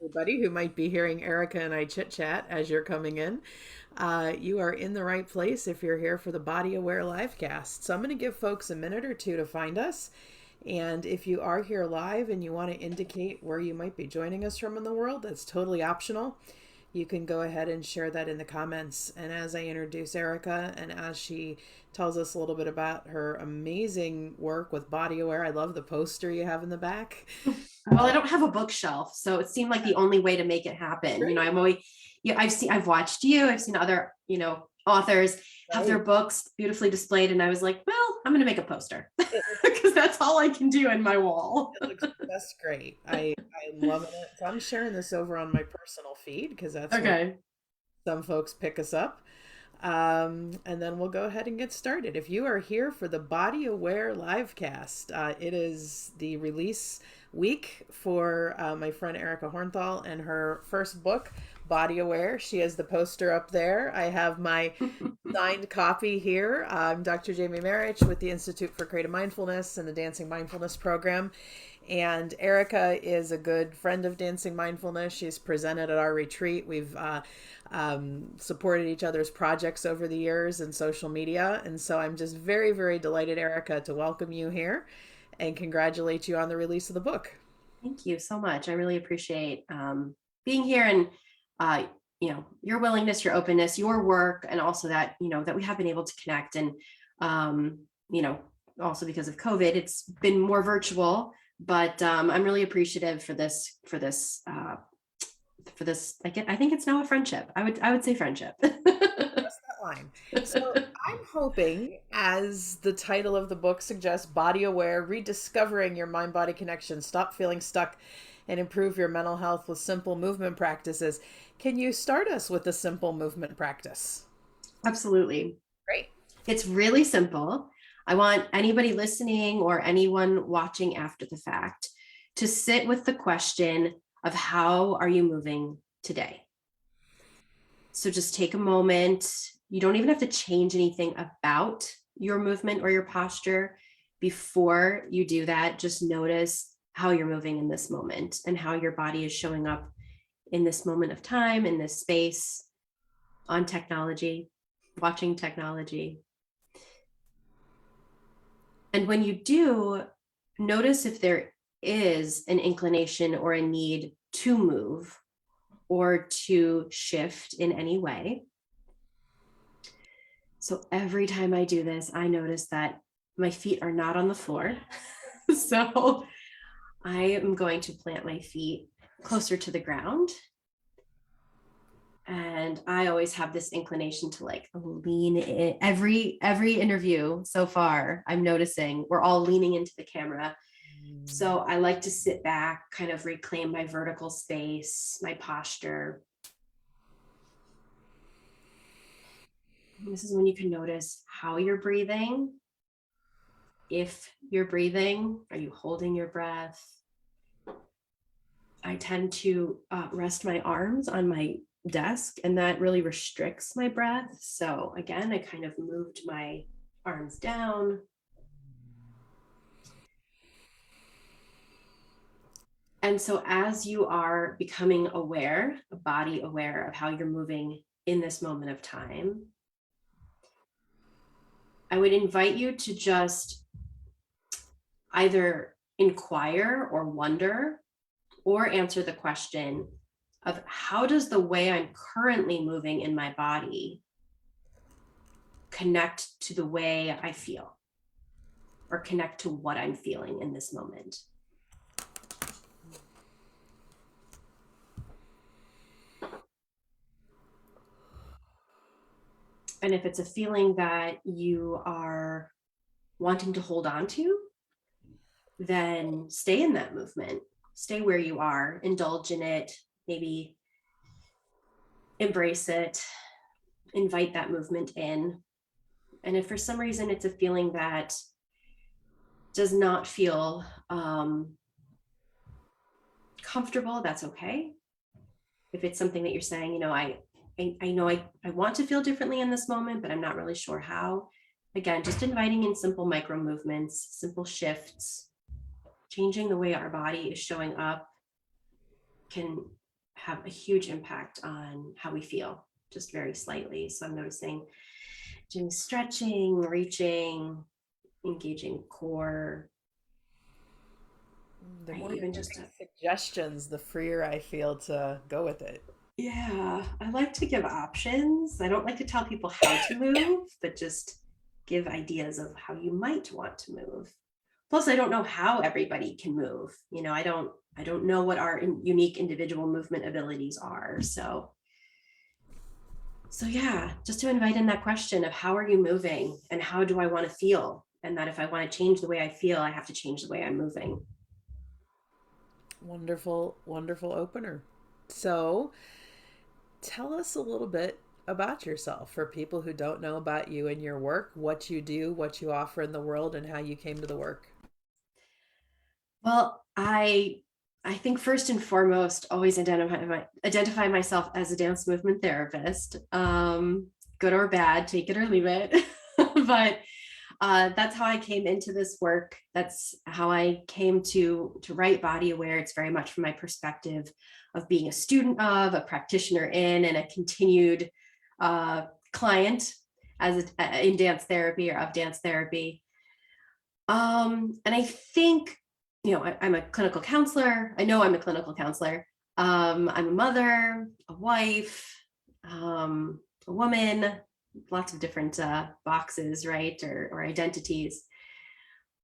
everybody who might be hearing Erica and I chit chat as you're coming in. You are in the right place if you're here for the Body Aware LiveCast. So I'm going to give folks a minute or two to find us. And if you are here live and you want to indicate where you might be joining us from in the world, that's totally optional. You can go ahead and share that in the comments. And as I introduce Erica and as she tells us a little bit about her amazing work with Body Aware, I love the poster you have in the back. Well, I don't have a bookshelf, so it seemed like the only way to make it happen. Great. I'm always, I've watched you, I've seen other, authors have their Right. books beautifully displayed, and I was like, well, I'm going to make a poster It looks, because that's all I can do in my wall. it looks just great. I'm loving it. So I'm sharing this over on my personal feed because that's where Okay. some folks pick us up. And then we'll go ahead and get started. If you are here for the Body Aware Livecast, it is the release week for my friend Erica Hornthal and her first book, Body Aware. She has the poster up there. I have my signed copy here. I'm Dr. Jamie Marich with the Institute for Creative Mindfulness and the Dancing Mindfulness Program. And Erica is a good friend of Dancing Mindfulness. She's presented at our retreat. We've supported each other's projects over the years in social media. And so I'm just very, very delighted, Erica, to welcome you here and congratulate you on the release of the book. Thank you so much. I really appreciate being here and, your willingness, your openness, your work, and also that, that we have been able to connect. And, also because of COVID, it's been more virtual, but I'm really appreciative for this, I think it's now a friendship. I would say friendship. That's that line. So I'm hoping, as the title of the book suggests, Body Aware, Rediscovering Your Mind-Body Connection, Stop Feeling Stuck and Improve Your Mental Health with Simple Movement Practices. Can you start us with a simple movement practice? Absolutely. Great. It's really simple. I want anybody listening or anyone watching after the fact to sit with the question of how are you moving today? So just take a moment. You don't even have to change anything about your movement or your posture. Before you do that, just notice how you're moving in this moment and how your body is showing up in this moment of time, in this space, on technology, watching technology. And when you do, notice if there is an inclination or a need to move or to shift in any way. So every time I do this, I notice that my feet are not on the floor. So I am going to plant my feet closer to the ground. And I always have this inclination to like lean in. Every interview so far, I'm noticing we're all leaning into the camera. So I like to sit back, kind of reclaim my vertical space, my posture. This is when you can notice how you're breathing. If you're breathing, are you holding your breath? I tend to rest my arms on my desk, and that really restricts my breath. So again, I kind of moved my arms down. And so as you are becoming aware, body aware of how you're moving in this moment of time, I would invite you to just either inquire or wonder or answer the question of how does the way I'm currently moving in my body connect to the way I feel or connect to what I'm feeling in this moment. And if it's a feeling that you are wanting to hold on to, then stay in that movement, stay where you are, indulge in it, maybe embrace it, invite that movement in. And if for some reason it's a feeling that does not feel comfortable, that's okay. If it's something that you're saying, I know I want to feel differently in this moment, but I'm not really sure how. Again, just inviting in simple micro movements, simple shifts, changing the way our body is showing up can have a huge impact on how we feel, just very slightly. So I'm noticing doing stretching, reaching, engaging core. The Right, more even you just give me suggestions, the freer I feel to go with it. yeah, I like to give options. I don't like to tell people how to move, but just give ideas of how you might want to move. Plus, I don't know how everybody can move. I don't know what our unique individual movement abilities are. So yeah, just to invite in that question of how are you moving and how do I want to feel? And that if I want to change the way I feel, I have to change the way I'm moving. Wonderful, wonderful opener. So tell us a little bit about yourself for people who don't know about you and your work, what you do, what you offer in the world, and how you came to the work. Well, I think first and foremost, always identify myself as a dance movement therapist. Good or bad, take it or leave it. But that's how I came into this work. That's how I came to write Body Aware. It's very much from my perspective of being a student of, a practitioner in, and a continued client in dance therapy or of dance therapy. And I think, I'm a clinical counselor. I know I'm a clinical counselor. I'm a mother, a wife, a woman, lots of different boxes, right? Or identities.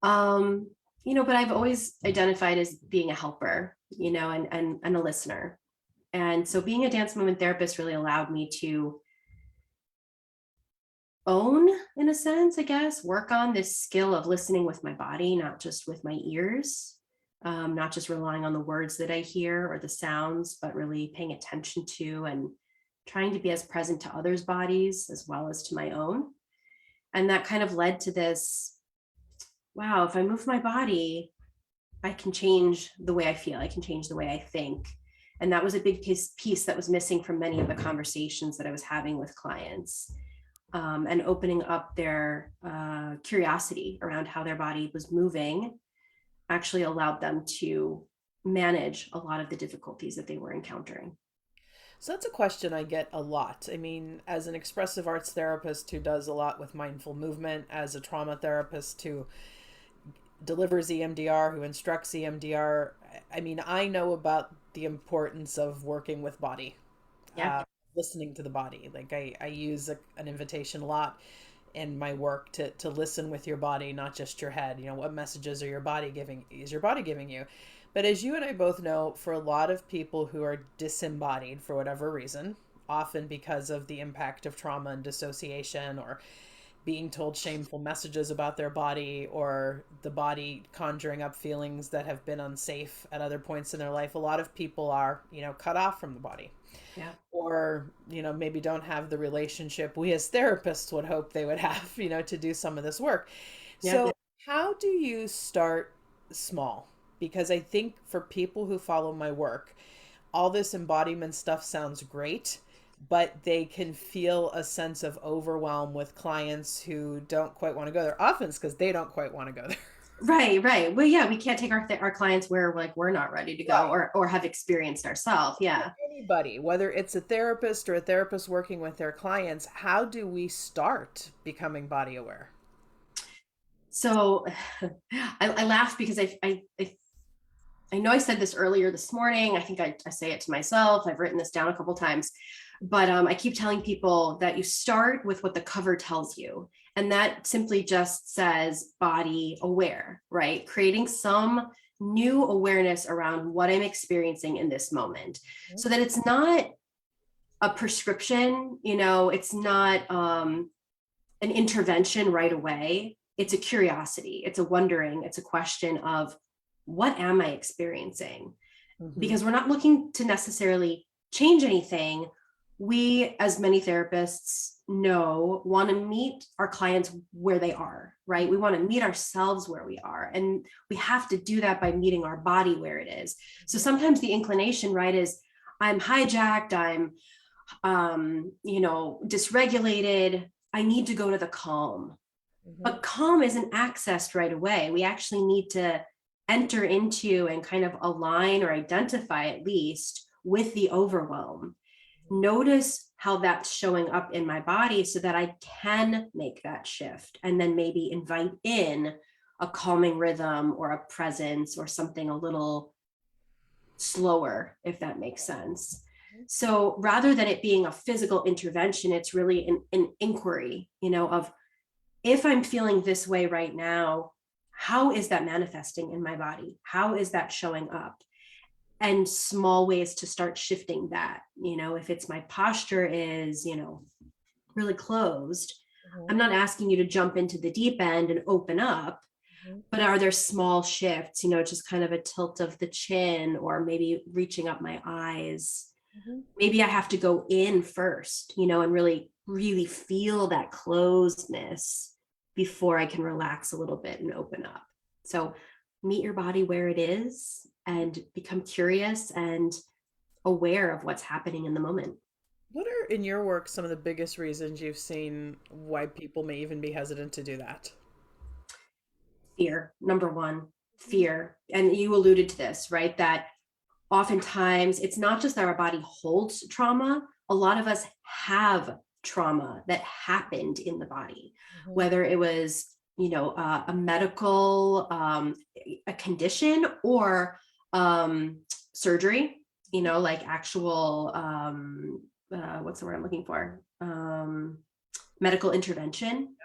But I've always identified as being a helper, and a listener. And so being a dance movement therapist really allowed me to own, in a sense, I guess, work on this skill of listening with my body, not just with my ears, not just relying on the words that I hear or the sounds, but really paying attention to and trying to be as present to others' bodies as well as to my own. And that kind of led to this, wow, if I move my body, I can change the way I feel. I can change the way I think. And that was a big piece that was missing from many of the conversations that I was having with clients. And opening up their curiosity around how their body was moving actually allowed them to manage a lot of the difficulties that they were encountering. So that's a question I get a lot. I mean, as an expressive arts therapist who does a lot with mindful movement, as a trauma therapist who delivers EMDR, who instructs EMDR, I mean, I know about the importance of working with body, Yeah. listening to the body. Like I use an invitation a lot in my work to listen with your body, not just your head. What messages is your body giving you? But as you and I both know, for a lot of people who are disembodied for whatever reason, often because of the impact of trauma and dissociation, or being told shameful messages about their body, or the body conjuring up feelings that have been unsafe at other points in their life, a lot of people are, cut off from the body. Yeah. Or, maybe don't have the relationship we as therapists would hope they would have, to do some of this work. Yeah. So how do you start small? Because I think for people who follow my work, all this embodiment stuff sounds great, but they can feel a sense of overwhelm with clients who don't quite want to go there. Often it's because they don't quite want to go there. Right. Well, yeah, we can't take our clients where we're not ready to go, Right. or have experienced ourselves. Yeah. Anybody, whether it's a therapist or a therapist working with their clients, how do we start becoming body aware? So I laugh because I know I said this earlier this morning. I think I say it to myself. I've written this down a couple times, but I keep telling people that you start with what the cover tells you. And that simply just says body aware, right? Creating some new awareness around what I'm experiencing in this moment, so that it's not a prescription, it's not an intervention right away. It's a curiosity, it's a wondering, it's a question of, what am I experiencing? Mm-hmm. Because we're not looking to necessarily change anything. We, as many therapists know, want to meet our clients where they are, right? We want to meet ourselves where we are. And we have to do that by meeting our body where it is. So sometimes the inclination, right, is I'm hijacked, I'm, dysregulated. I need to go to the calm. Mm-hmm. But calm isn't accessed right away. We actually need to enter into and kind of align or identify at least with the overwhelm. Notice how that's showing up in my body so that I can make that shift, and then maybe invite in a calming rhythm or a presence or something a little slower, if that makes sense. So rather than it being a physical intervention, it's really an inquiry, of, if I'm feeling this way right now, how is that manifesting in my body? How is that showing up? And small ways to start shifting that. If it's my posture is, really closed, I'm not asking you to jump into the deep end and open up, but are there small shifts, just kind of a tilt of the chin, or maybe reaching up my eyes. Maybe I have to go in first, and really, really feel that closedness before I can relax a little bit and open up. So meet your body where it is and become curious and aware of what's happening in the moment. What are, in your work, some of the biggest reasons you've seen why people may even be hesitant to do that? Fear, number one, fear. And you alluded to this, right? That oftentimes it's not just that our body holds trauma. A lot of us have trauma that happened in the body, whether it was, a medical, a condition, or surgery, like actual, what's the word I'm looking for? Medical intervention.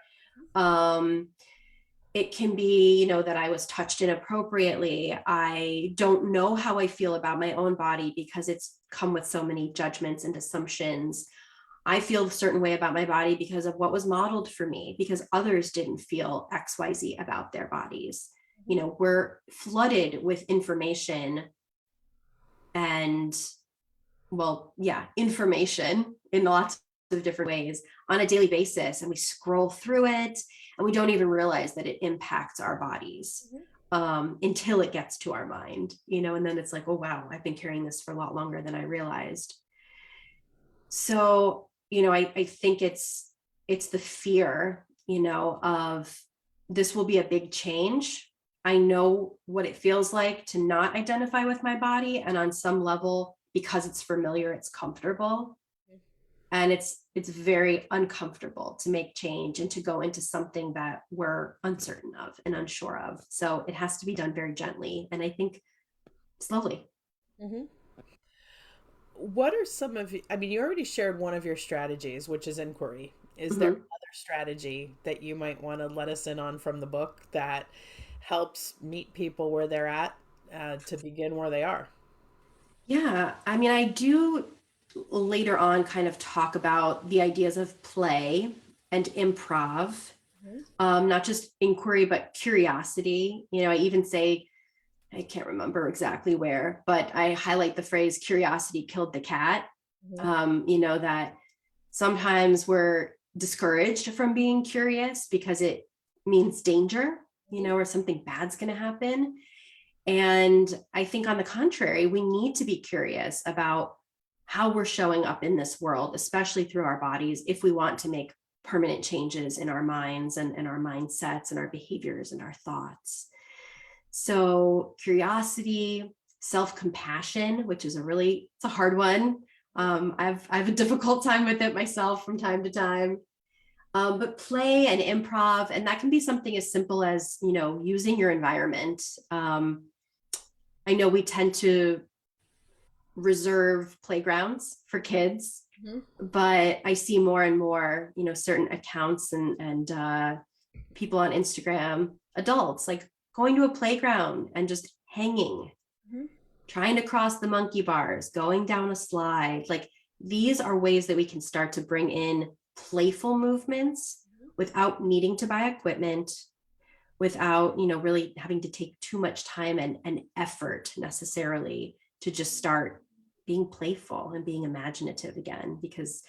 It can be, that I was touched inappropriately. I don't know how I feel about my own body because it's come with so many judgments and assumptions. I feel a certain way about my body because of what was modeled for me, because others didn't feel XYZ about their bodies. We're flooded with information and, information in lots of different ways on a daily basis. And we scroll through it and we don't even realize that it impacts our bodies until it gets to our mind, and then it's like, oh, wow, I've been carrying this for a lot longer than I realized. So, I think it's the fear, of this will be a big change. I know what it feels like to not identify with my body. And on some level, because it's familiar, it's comfortable. And it's very uncomfortable to make change and to go into something that we're uncertain of and unsure of. So it has to be done very gently. And I think slowly. What are some of, I mean, you already shared one of your strategies, which is inquiry. Is there Mm-hmm. another strategy that you might want to let us in on from the book that helps meet people where they're at to begin where they are? Yeah. I mean, I do later on kind of talk about the ideas of play and improv, not just inquiry, but curiosity. I even say, I can't remember exactly where, but I highlight the phrase curiosity killed the cat. That sometimes we're discouraged from being curious because it means danger, or something bad's going to happen. And I think on the contrary, we need to be curious about how we're showing up in this world, especially through our bodies, if we want to make permanent changes in our minds and our mindsets and our behaviors and our thoughts. So curiosity, self-compassion, which is it's a hard one. I have a difficult time with it myself from time to time. But play and improv, and that can be something as simple as, using your environment. I know we tend to reserve playgrounds for kids, but I see more and more, certain accounts and people on Instagram, adults, like going to a playground and just hanging, trying to cross the monkey bars, going down a slide. Like, these are ways that we can start to bring in playful movements without needing to buy equipment, without, really having to take too much time and effort necessarily to just start being playful and being imaginative again. Because,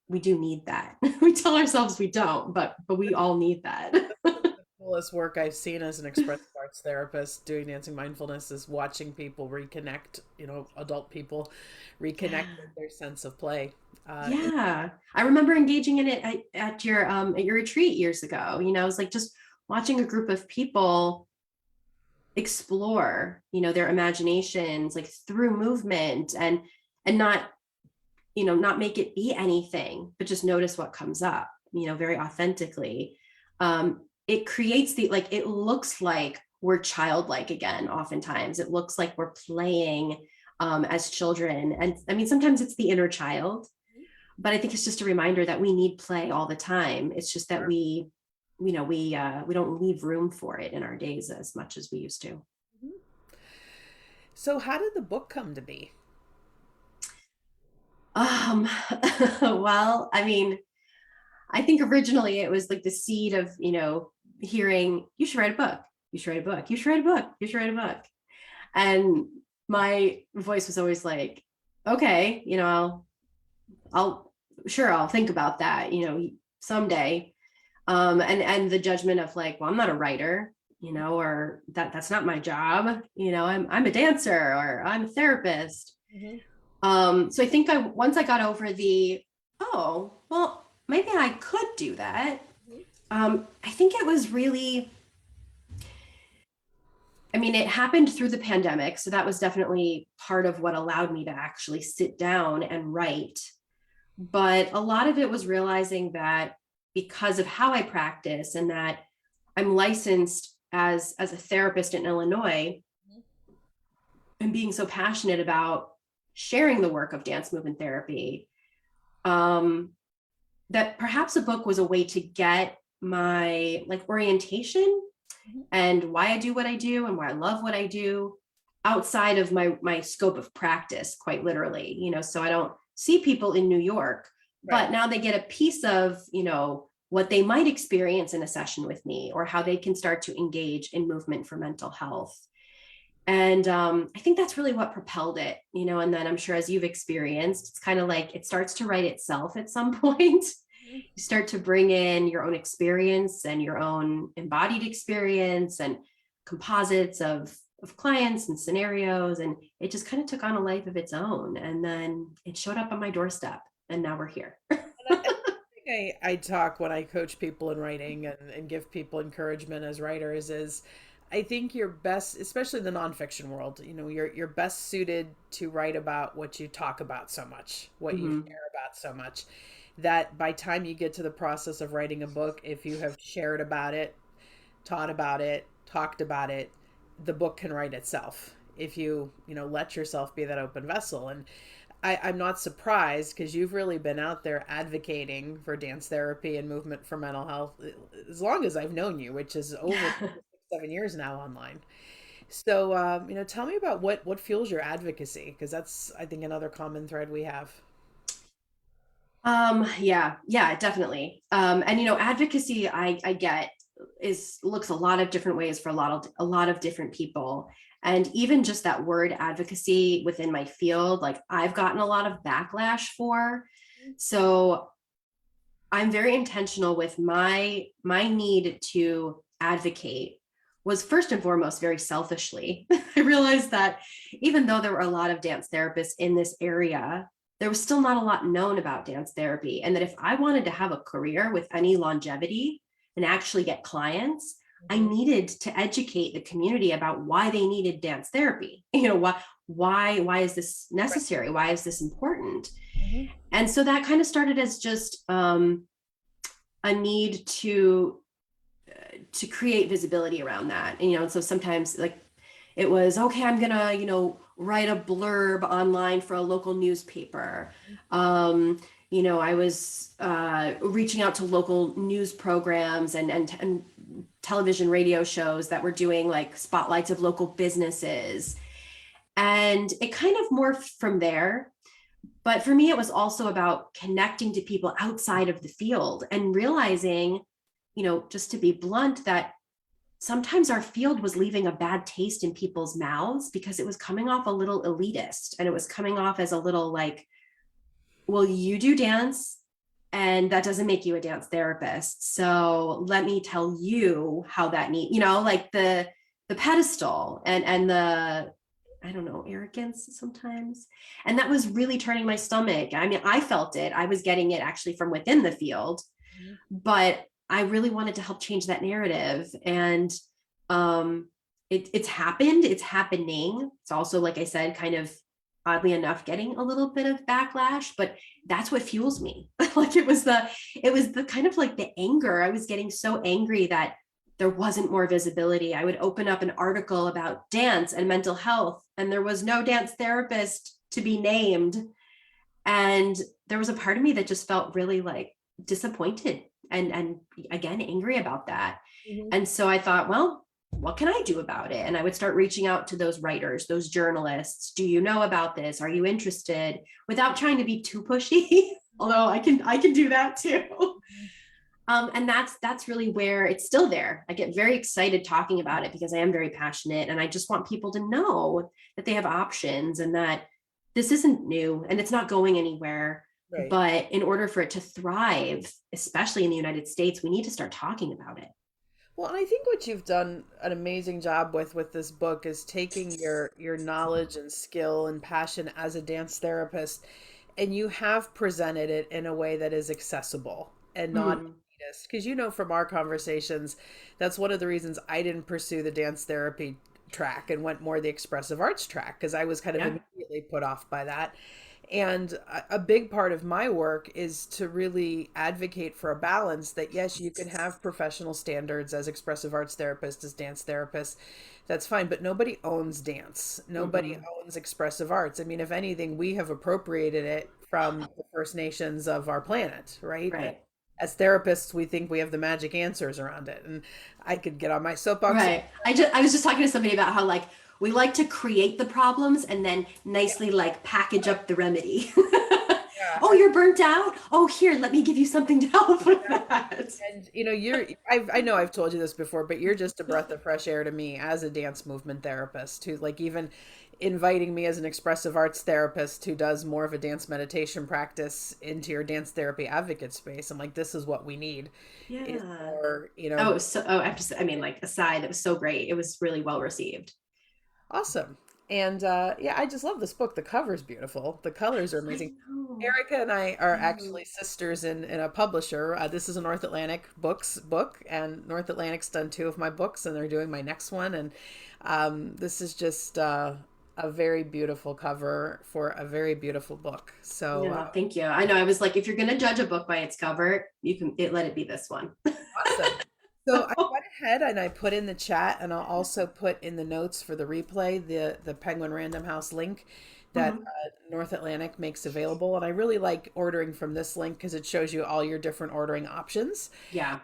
we do need that. We tell ourselves we don't, but we all need that. The coolest work I've seen as an expressive arts therapist doing dancing mindfulness is watching people reconnect, adult people reconnect with their sense of play. Yeah, I remember engaging in it at your retreat years ago. It was like just watching a group of people explore, their imaginations, like through movement, and not, not make it be anything, but just notice what comes up, very authentically. It creates it looks like we're childlike again. Oftentimes it looks like we're playing as children. And I mean, sometimes it's the inner child, but I think it's just a reminder that we need play all the time. It's just that we don't leave room for it in our days as much as we used to. So how did the book come to be? Well, I mean, I think originally it was like the seed of, hearing, you should write a book, you should write a book, you should write a book, you should write a book. And my voice was always like, okay, I'll think about that, someday. And the judgment of like, well, I'm not a writer, or that's not my job. I'm a dancer, or I'm a therapist. So I think once I got over oh, well, maybe I could do that. I think it was really, I mean, it happened through the pandemic. So that was definitely part of what allowed me to actually sit down and write. But a lot of it was realizing that because of how I practice, and that I'm licensed as a therapist in Illinois, and being so passionate about sharing the work of dance movement therapy, that perhaps a book was a way to get my orientation and why I do what I do and why I love what I do outside of my scope of practice, quite literally, so I don't see people in New York, right, but now they get a piece of, what they might experience in a session with me, or how they can start to engage in movement for mental health. And I think that's really what propelled it, and then I'm sure, as you've experienced, it's kind of like it starts to write itself at some point. You start to bring in your own experience and your own embodied experience and composites of clients and scenarios. And it just kind of took on a life of its own. And then it showed up on my doorstep, and now we're here. I talk when I coach people in writing and give people encouragement as writers is I think you're best, especially in the nonfiction world, you're best suited to write about what you talk about so much, what you care about so much, that by time you get to the process of writing a book, if you have shared about it, taught about it, talked about it, the book can write itself if you, let yourself be that open vessel. And I'm not surprised, because you've really been out there advocating for dance therapy and movement for mental health as long as I've known you, which is over 7 years now online. So, tell me about what fuels your advocacy, because that's, I think, another common thread we have. Yeah, definitely. And advocacy, I get, looks a lot of different ways for a lot of different people. And even just that word advocacy within my field, like I've gotten a lot of backlash for. So I'm very intentional with my need to advocate was first and foremost very selfishly. I realized that even though there were a lot of dance therapists in this area, there was still not a lot known about dance therapy. And that if I wanted to have a career with any longevity and actually get clients, I needed to educate the community about why they needed dance therapy. Why is this necessary? Why is this important? And so that kind of started as just a need to create visibility around that. And so sometimes it was, okay, I'm gonna, write a blurb online for a local newspaper. I was reaching out to local news programs and television radio shows that were doing like spotlights of local businesses. And it kind of morphed from there. But for me, it was also about connecting to people outside of the field and realizing, just to be blunt, that sometimes our field was leaving a bad taste in people's mouths because it was coming off a little elitist, and it was coming off as a little like, well, you do dance and that doesn't make you a dance therapist. So let me tell you how that like the pedestal and the, I don't know, arrogance sometimes. And that was really turning my stomach. I mean, I felt it. I was getting it actually from within the field, but I really wanted to help change that narrative. And it's happened, it's happening. It's also, like I said, kind of oddly enough, getting a little bit of backlash, but that's what fuels me. Like it was the kind of like the anger. I was getting so angry that there wasn't more visibility. I would open up an article about dance and mental health, and there was no dance therapist to be named. And there was a part of me that just felt really like disappointed and again angry about that. Mhm. And so I thought, well, what can I do about it? And I would start reaching out to those writers, those journalists. Do you know about this? Are you interested? Without trying to be too pushy, although I can do that too. And that's really where it's still there. I get very excited talking about it because I am very passionate, and I just want people to know that they have options and that this isn't new and it's not going anywhere. Right. But in order for it to thrive, especially in the United States, we need to start talking about it. Well, and I think what you've done an amazing job with this book is taking your knowledge and skill and passion as a dance therapist, and you have presented it in a way that is accessible and not Mm, elitist. Because you know from our conversations, that's one of the reasons I didn't pursue the dance therapy track and went more the expressive arts track, because I was kind of yeah, immediately put off by that. And a big part of my work is to really advocate for a balance that, yes, you can have professional standards as expressive arts therapists, as dance therapists. That's fine. But nobody owns dance. Nobody mm-mm. owns expressive arts. I mean, if anything, we have appropriated it from the First Nations of our planet, right? Right. As therapists, we think we have the magic answers around it. And I could get on my soapbox. Right. I was just talking to somebody about how like we like to create the problems and then Yeah, nicely like package up the remedy. Oh, yeah. you're burnt out? Oh, here, let me give you something to help with that. And you know, I know I've told you this before, but you're just a breath of fresh air to me as a dance movement therapist who, like, even inviting me as an expressive arts therapist who does more of a dance meditation practice into your dance therapy advocate space. I'm like, this is what we need, is Yeah. more, Oh, so I have to say, I mean, like aside, it was so great. It was really well received. awesome. And yeah, I just love this book. The cover's beautiful. The colors are I amazing. know. Erica and I are Yeah. actually sisters in a publisher. This is a North Atlantic Books book, and North Atlantic's done two of my books, and they're doing my next one. And this is just a very beautiful cover for a very beautiful book. So No, thank you. I know. I was like, if you're gonna judge a book by its cover, let it be this one. awesome. So I went ahead and I put in the chat, and I'll also put in the notes for the replay the Penguin Random House link that Mhm. North Atlantic makes available. And I really like ordering from this link because it shows you all your different ordering options. Yeah,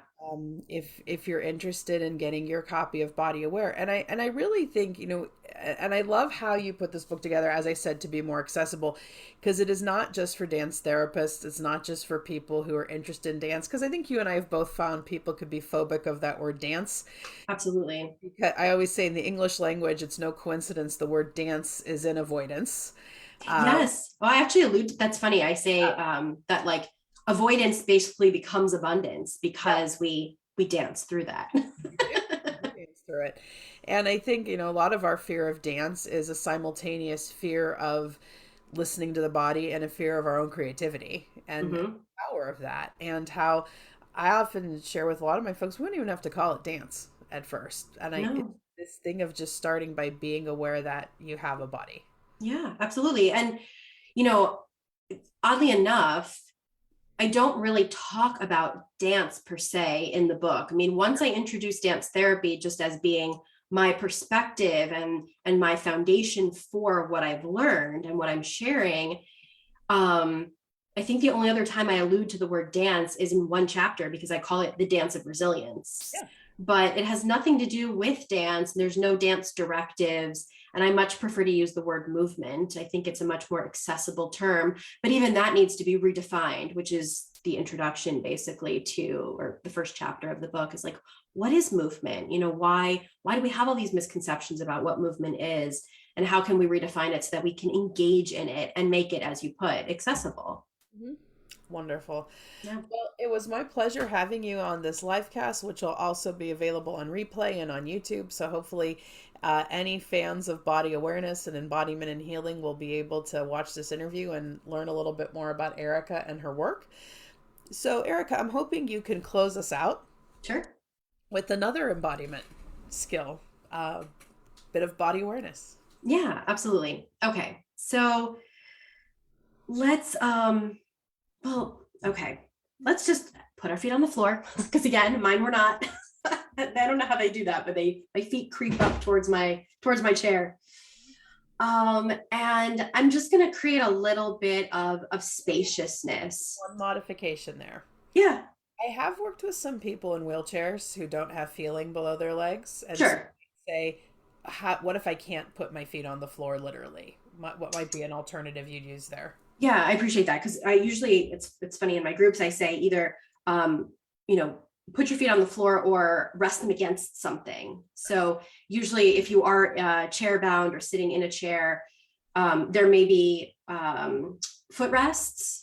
If you're interested in getting your copy of Body Aware, and I really think, you know, and I love how you put this book together, as I said, to be more accessible, because it is not just for dance therapists. It's not just for people who are interested in dance, because I think you and I have both found people could be phobic of that word dance. absolutely. Because I always say in the English language, it's no coincidence the word dance is in avoidance. Uh, Yes. Well, I actually that's funny. I say that like avoidance basically becomes abundance yeah, because we dance through that. we do. We dance through it. And I think, you know, a lot of our fear of dance is a simultaneous fear of listening to the body and a fear of our own creativity and the Hmm. power of that. And how I often share with a lot of my folks, we don't even have to call it dance at first. And it's No. this thing of just starting by being aware that you have a body. Yeah, absolutely. And you know, oddly enough, I don't really talk about dance per se in the book. I mean, once I introduce dance therapy just as being my perspective and my foundation for what I've learned and what I'm sharing, um, I think the only other time I allude to the word dance is in one chapter because I call it the dance of resilience. Yeah. But it has nothing to do with dance. There's no dance directives. And I much prefer to use the word movement. I think it's a much more accessible term, but even that needs to be redefined, which is the introduction basically to, or the first chapter of the book is like, what is movement? You know, why do we have all these misconceptions about what movement is? And how can we redefine it so that we can engage in it and make it, as you put, accessible? Mhm. Wonderful. Yeah. Well, it was my pleasure having you on this live cast, which will also be available on replay and on YouTube. So hopefully, any fans of body awareness and embodiment and healing will be able to watch this interview and learn a little bit more about Erica and her work. So, Erica, I'm hoping you can close us out Sure. with another embodiment skill. bit of body awareness. Yeah, absolutely. Okay. So let's, let's just put our feet on the floor. Because again, mine were not. I don't know how they do that, but my feet creep up towards my chair. And I'm just going to create a little bit of spaciousness. One modification there. Yeah. I have worked with some people in wheelchairs who don't have feeling below their legs, and Sure. say, what if I can't put my feet on the floor literally? What might be an alternative you'd use there? Yeah, I appreciate that, because I usually, it's funny, in my groups I say either put your feet on the floor or rest them against something. So usually if you are chair bound or sitting in a chair, there may be footrests,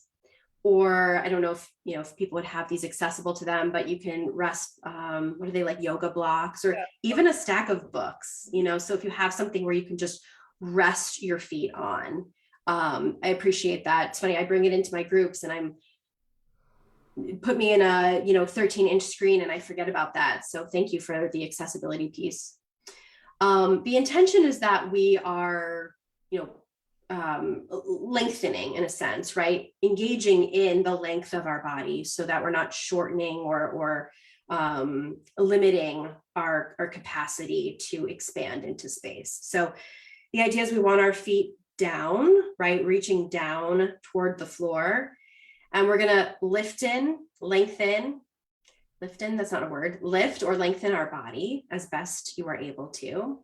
or I don't know if people would have these accessible to them, but you can rest, what are they, like yoga blocks, or even a stack of books, so if you have something where you can just rest your feet on. I appreciate that. It's funny, I bring it into my groups and put me in a 13-inch screen and I forget about that. So thank you for the accessibility piece. The intention is that we are lengthening, in a sense, right? Engaging in the length of our body so that we're not shortening or limiting our capacity to expand into space. So the idea is we want our feet down, right? Reaching down toward the floor. And we're going to lift in, that's not a word, lift or lengthen our body as best you are able to.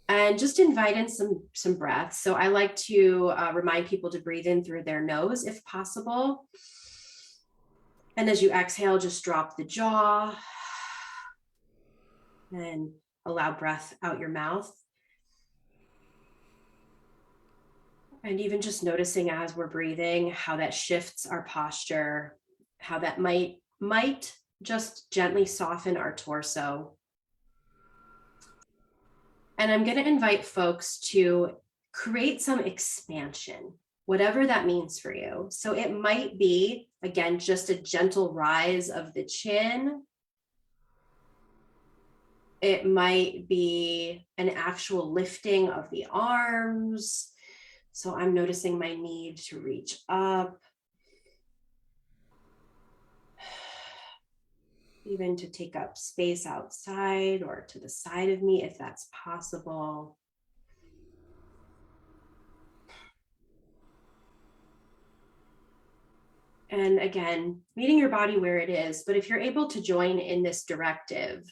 And just invite in some breaths. So I like to remind people to breathe in through their nose if possible. And as you exhale, just drop the jaw and allow breath out your mouth. And even just noticing as we're breathing, how that shifts our posture, how that might just gently soften our torso. And I'm going to invite folks to create some expansion, whatever that means for you. So it might be, again, just a gentle rise of the chin. It might be an actual lifting of the arms. So I'm noticing my need to reach up. Even to take up space outside or to the side of me, if that's possible. And again, meeting your body where it is, but if you're able to join in this directive,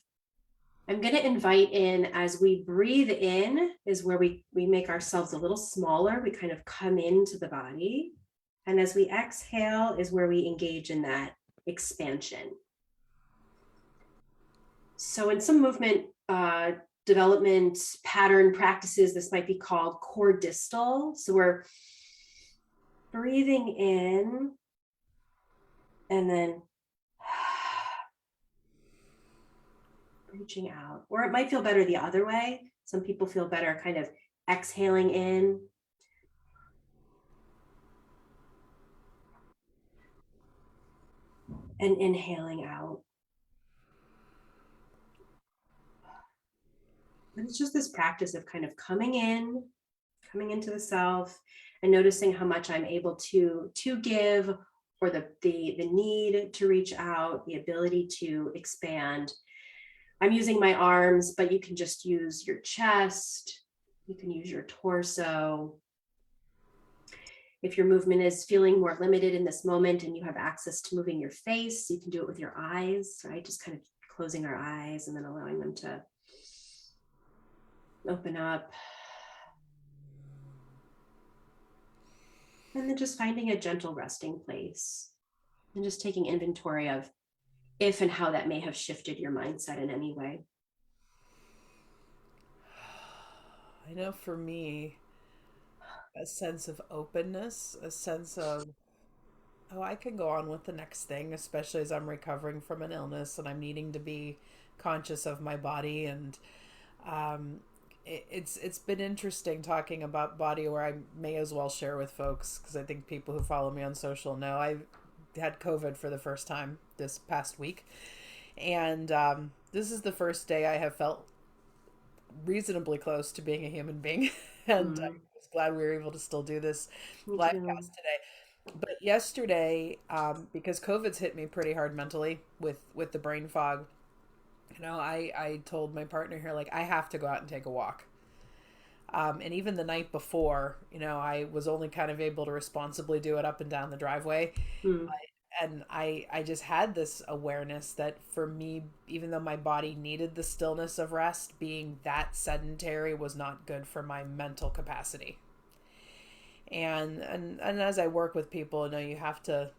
I'm going to invite in, as we breathe in is where we make ourselves a little smaller. We kind of come into the body. And as we exhale is where we engage in that expansion. So in some movement development pattern practices, this might be called core distal. So we're breathing in and then reaching out. Or it might feel better the other way. Some people feel better kind of exhaling in and inhaling out. And it's just this practice of kind of coming into the self and noticing how much I'm able to give, or the need to reach out, the ability to expand. I'm using my arms, but you can just use your chest. You can use your torso. If your movement is feeling more limited in this moment and you have access to moving your face, you can do it with your eyes, right? Just kind of closing our eyes and then allowing them to open up. And then just finding a gentle resting place and just taking inventory of if and how that may have shifted your mindset in any way. I know for me, a sense of openness, a sense of, oh, I can go on with the next thing, especially as I'm recovering from an illness and I'm needing to be conscious of my body. And it's been interesting talking about body, where I may as well share with folks, because I think people who follow me on social know I had COVID for the first time this past week. And this is the first day I have felt reasonably close to being a human being. And I was glad we were able to still do this Me live too. cast today. But yesterday, because COVID's hit me pretty hard mentally with the brain fog, I told my partner here, like, I have to go out and take a walk. And even the night before, I was only kind of able to responsibly do it up and down the driveway. Mm. And I just had this awareness that for me, even though my body needed the stillness of rest, being that sedentary was not good for my mental capacity. And as I work with people, you have to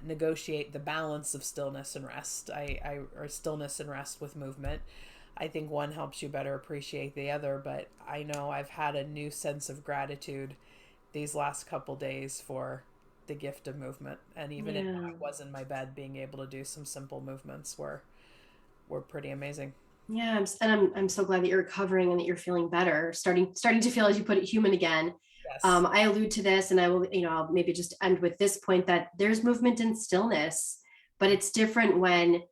negotiate the balance of stillness and rest. Or stillness and rest with movement. I think one helps you better appreciate the other, but I know I've had a new sense of gratitude these last couple days for the gift of movement. And even if Yeah. I was in my bed, being able to do some simple movements were pretty amazing. Yeah. I'm so glad that you're recovering and that you're feeling better, starting to feel, as you put it, human again. Yes. I allude to this, and I will, I'll maybe just end with this point, that there's movement in stillness, but it's different when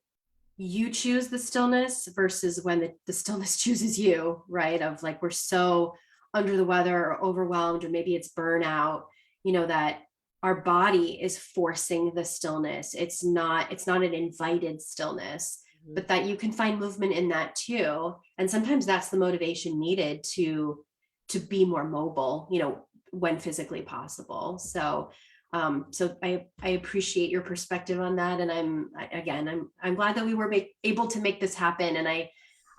you choose the stillness versus when the stillness chooses you, right? Of like, we're so under the weather or overwhelmed, or maybe it's burnout, that our body is forcing the stillness. It's not an invited stillness, Mhm. but that you can find movement in that too. And sometimes that's the motivation needed to be more mobile, when physically possible. So I appreciate your perspective on that. And I'm glad that we were able to make this happen. And I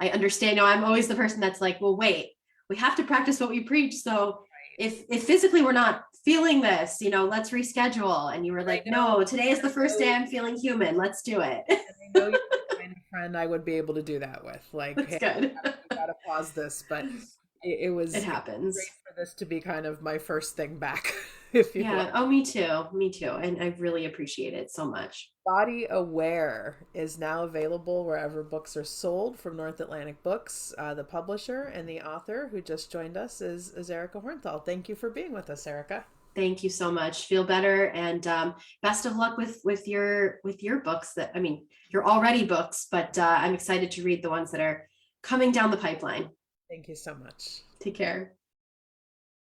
understand, I'm always the person that's like, well, wait, we have to practice what we preach. So if physically we're not feeling this, let's reschedule. And you were I like, know, no, today is the first day I'm feeling human. Let's do it. and I know you're the kind of friend I would be able to do that with. Like, That's hey, good. we gotta pause this. But It it was great happens. for this to be kind of my first thing back, if you will. Yeah. Oh, me too. Me too. And I really appreciate it so much. Body Aware is now available wherever books are sold from North Atlantic Books. The publisher and the author who just joined us is Erica Hornthal. Thank you for being with us, Erica. Thank you so much. Feel better, and best of luck with your books. That, I mean, you're already books, but I'm excited to read the ones that are coming down the pipeline. Thank you so much. Take care.